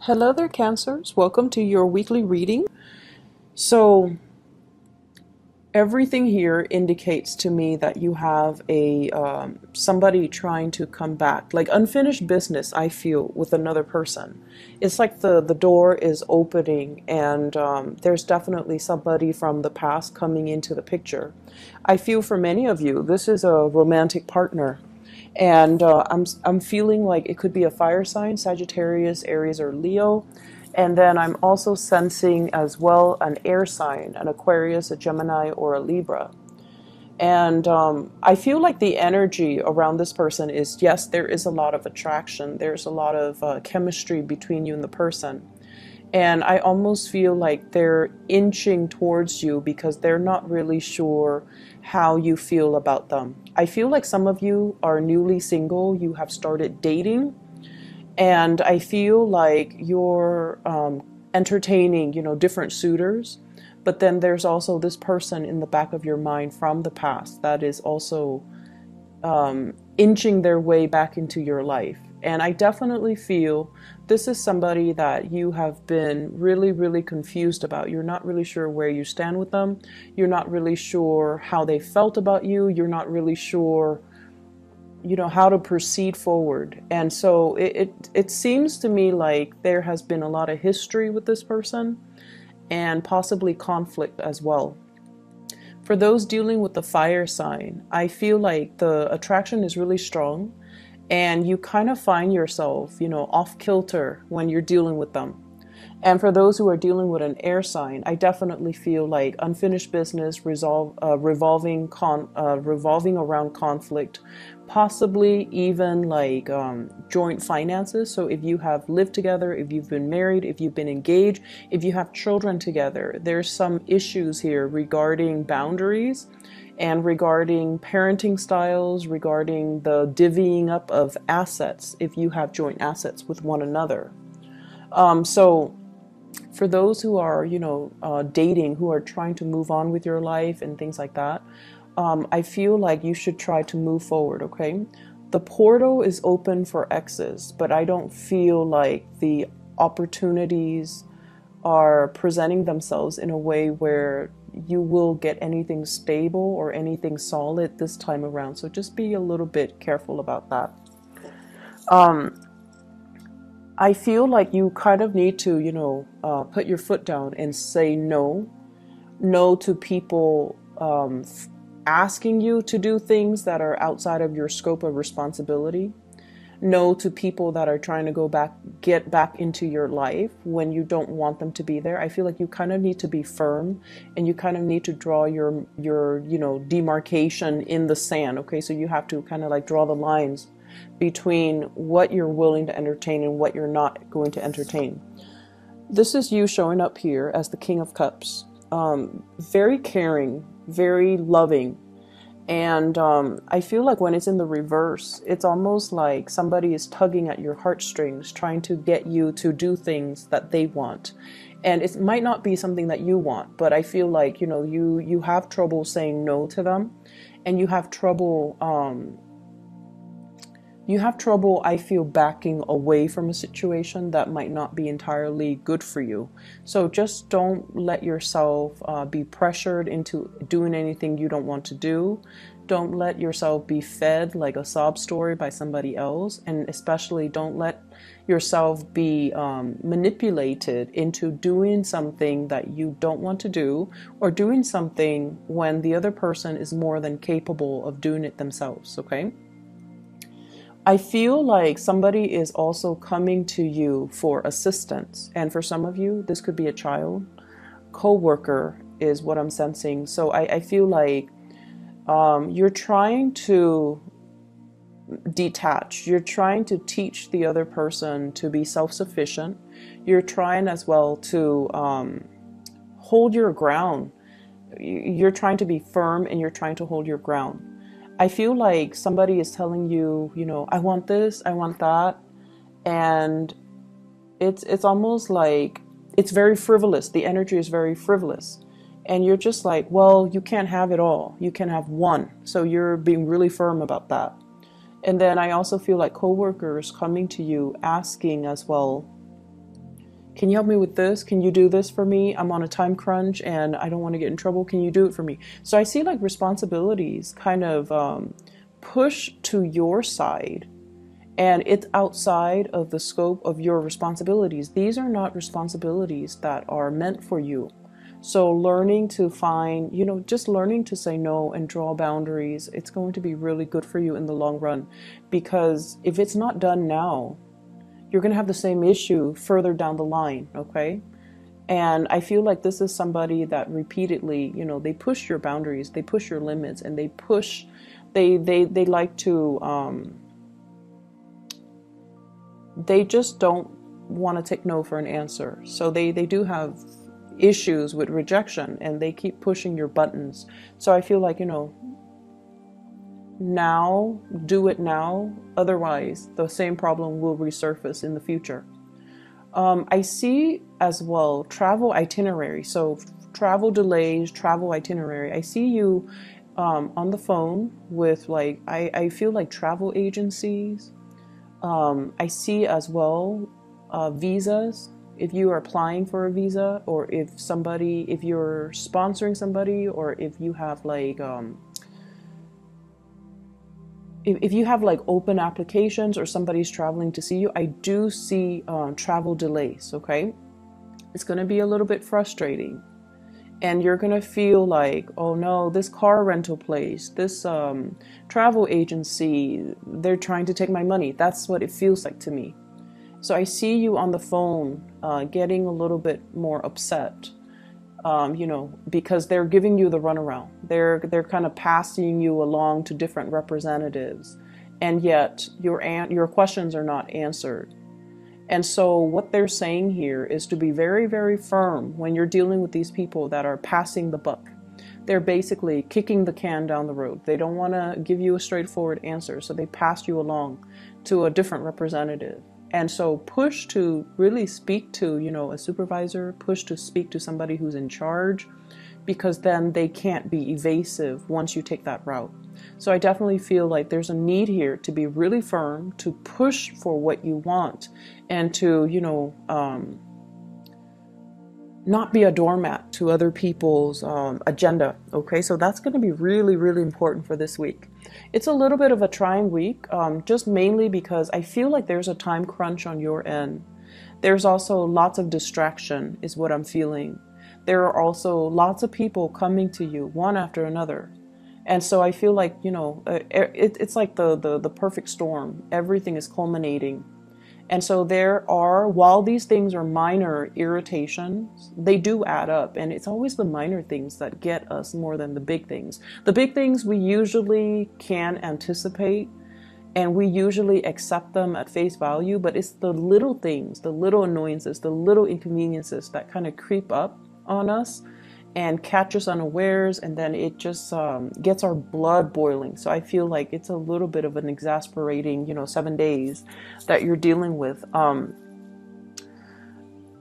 Hello there, Cancers. Welcome to your weekly reading. So, everything here indicates to me that you have a somebody trying to come back, like unfinished business. I feel with another person. It's like the door is opening, and there's definitely somebody from the past coming into the picture. I feel for many of you, this is a romantic partner. And I'm feeling like it could be a fire sign, Sagittarius, Aries, or Leo. And then I'm also sensing as well an air sign, an Aquarius, a Gemini, or a Libra. And I feel like the energy around this person is, yes, there is a lot of attraction. There's a lot of chemistry between you and the person. And I almost feel like they're inching towards you because they're not really sure how you feel about them. I feel like some of you are newly single, you have started dating, and I feel like you're entertaining, different suitors. But then there's also this person in the back of your mind from the past that is also inching their way back into your life. And I definitely feel this is somebody that you have been really, really confused about. You're not really sure where you stand with them. You're not really sure how they felt about you. You're not really sure, how to proceed forward. And so it seems to me like there has been a lot of history with this person and possibly conflict as well. For those dealing with the fire sign, I feel like the attraction is really strong and you kind of find yourself, off kilter when you're dealing with them. And for those who are dealing with an air sign, I definitely feel like unfinished business revolving around conflict, possibly even like joint finances. So if you have lived together, if you've been married, if you've been engaged, if you have children together, there's some issues here regarding boundaries and regarding parenting styles, regarding the divvying up of assets if you have joint assets with one another. So for those who are, dating, who are trying to move on with your life and things like that, I feel like you should try to move forward, okay? The portal is open for exes, but I don't feel like the opportunities are presenting themselves in a way where you will get anything stable or anything solid this time around. So just be a little bit careful about that. I feel like you kind of need to, put your foot down and say no. No to people asking you to do things that are outside of your scope of responsibility. No to people that are trying to get back into your life when you don't want them to be there. I feel like you kind of need to be firm and you kind of need to draw your demarcation in the sand. Okay, so you have to kind of like draw the lines between what you're willing to entertain and what you're not going to entertain. This is you showing up here as the King of Cups. Very caring, very loving. And I feel like when it's in the reverse, it's almost like somebody is tugging at your heartstrings, trying to get you to do things that they want. And it might not be something that you want, but I feel like, you have trouble saying no to them, and you have trouble, I feel, backing away from a situation that might not be entirely good for you. So just don't let yourself be pressured into doing anything you don't want to do. Don't let yourself be fed like a sob story by somebody else. And especially don't let yourself be manipulated into doing something that you don't want to do, or doing something when the other person is more than capable of doing it themselves, okay? I feel like somebody is also coming to you for assistance. And for some of you, this could be a child. Co-worker is what I'm sensing. So I feel like you're trying to detach. You're trying to teach the other person to be self-sufficient. You're trying as well to hold your ground. You're trying to be firm and you're trying to hold your ground. I feel like somebody is telling you, I want this, I want that. And it's almost like it's very frivolous. The energy is very frivolous. And you're just like, well, you can't have it all. You can have one. So you're being really firm about that. And then I also feel like coworkers coming to you asking as well, Can you help me with this? Can you do this for me? I'm on a time crunch and I don't want to get in trouble. Can you do it for me? So I see like responsibilities kind of push to your side, and it's outside of the scope of your responsibilities. These are not responsibilities that are meant for you. So learning to find, just learning to say no and draw boundaries, it's going to be really good for you in the long run. Because if it's not done now, you're going to have the same issue further down the line, okay? And I feel like this is somebody that repeatedly, they push your boundaries, they push your limits, and they like to, they just don't want to take no for an answer. So they do have issues with rejection, and they keep pushing your buttons. So I feel like, now, do it now. Otherwise, the same problem will resurface in the future. I see as well travel itinerary. So travel delays, travel itinerary. I see you on the phone with like, I feel like travel agencies. I see as well visas, if you are applying for a visa, or if you're sponsoring somebody, or if you have like if you have like open applications or somebody's traveling to see you. I do see travel delays, okay? It's going to be a little bit frustrating. And you're going to feel like, oh no, this car rental place, this travel agency, they're trying to take my money. That's what it feels like to me. So I see you on the phone getting a little bit more upset, because they're giving you the runaround. They're kind of passing you along to different representatives, and yet your questions are not answered. And so what they're saying here is to be very, very firm when you're dealing with these people that are passing the buck. They're basically kicking the can down the road. They don't want to give you a straightforward answer, so they pass you along to a different representative. And so push to really speak to, a supervisor, push to speak to somebody who's in charge, because then they can't be evasive once you take that route. So I definitely feel like there's a need here to be really firm, to push for what you want, and to, not be a doormat to other people's agenda. Okay, so that's going to be really, really important for this week. It's a little bit of a trying week, just mainly because I feel like there's a time crunch on your end. There's also lots of distraction is what I'm feeling. There are also lots of people coming to you one after another. And so I feel like, it's like the perfect storm. Everything is culminating. And so while these things are minor irritations, they do add up. And it's always the minor things that get us more than the big things. The big things we usually can anticipate, and we usually accept them at face value. But it's the little things, the little annoyances, the little inconveniences that kind of creep up on us and catch us unawares, and then it just gets our blood boiling. So I feel like it's a little bit of an exasperating, 7 days that you're dealing with.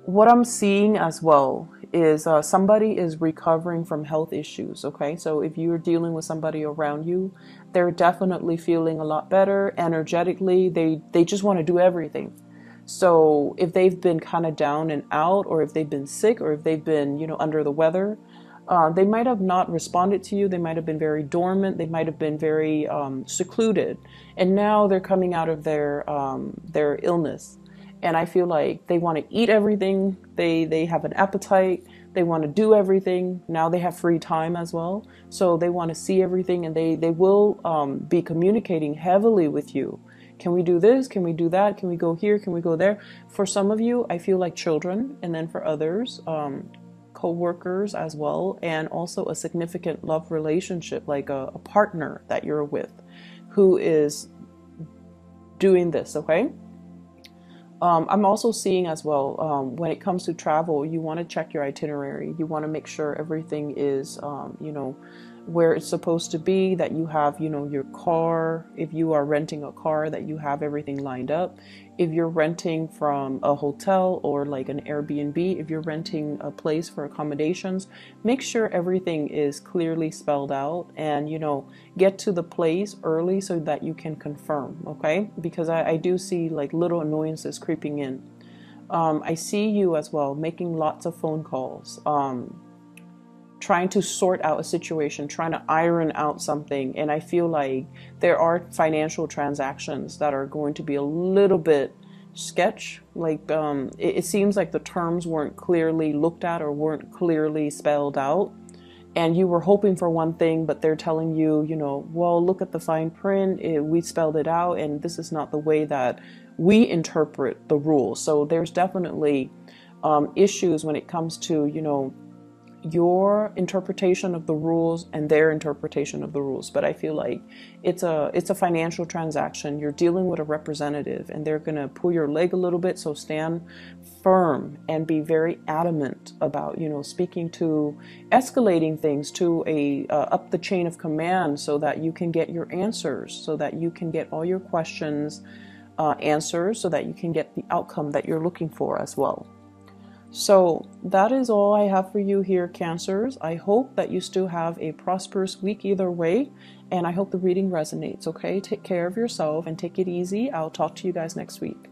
What I'm seeing as well is somebody is recovering from health issues, okay? So if you're dealing with somebody around you, they're definitely feeling a lot better energetically. They just want to do everything. So if they've been kind of down and out, or if they've been sick, or if they've been, under the weather, they might have not responded to you. They might have been very dormant. They might have been very secluded. And now they're coming out of their illness. And I feel like they want to eat everything. They have an appetite. They want to do everything. Now they have free time as well. So they want to see everything, and they will be communicating heavily with you. Can we do this? Can we do that? Can we go here? Can we go there? For some of you, I feel like children. And then for others, co-workers as well. And also a significant love relationship, like a partner that you're with who is doing this, okay? I'm also seeing as well, when it comes to travel, you want to check your itinerary. You want to make sure everything is, where it's supposed to be, that you have, your car. If you are renting a car, that you have everything lined up. If you're renting from a hotel or like an Airbnb, if you're renting a place for accommodations, make sure everything is clearly spelled out, and, get to the place early so that you can confirm, okay? Because I do see like little annoyances creeping in. I see you as well making lots of phone calls, trying to sort out a situation, trying to iron out something. And I feel like there are financial transactions that are going to be a little bit sketch. Like it seems like the terms weren't clearly looked at or weren't clearly spelled out. And you were hoping for one thing, but they're telling you, you know, well, look at the fine print. We spelled it out, and this is not the way that we interpret the rules. So there's definitely issues when it comes to, you know, your interpretation of the rules and their interpretation of the rules. But I feel like it's a financial transaction. You're dealing with a representative, and they're going to pull your leg a little bit. So stand firm and be very adamant about, you know, speaking to, escalating things to a up the chain of command, so that you can get your answers, so that you can get all your questions answers, so that you can get the outcome that you're looking for as well. So that is all I have for you here, Cancers. I hope that you still have a prosperous week either way, and I hope the reading resonates, okay? Take care of yourself and take it easy. I'll talk to you guys next week.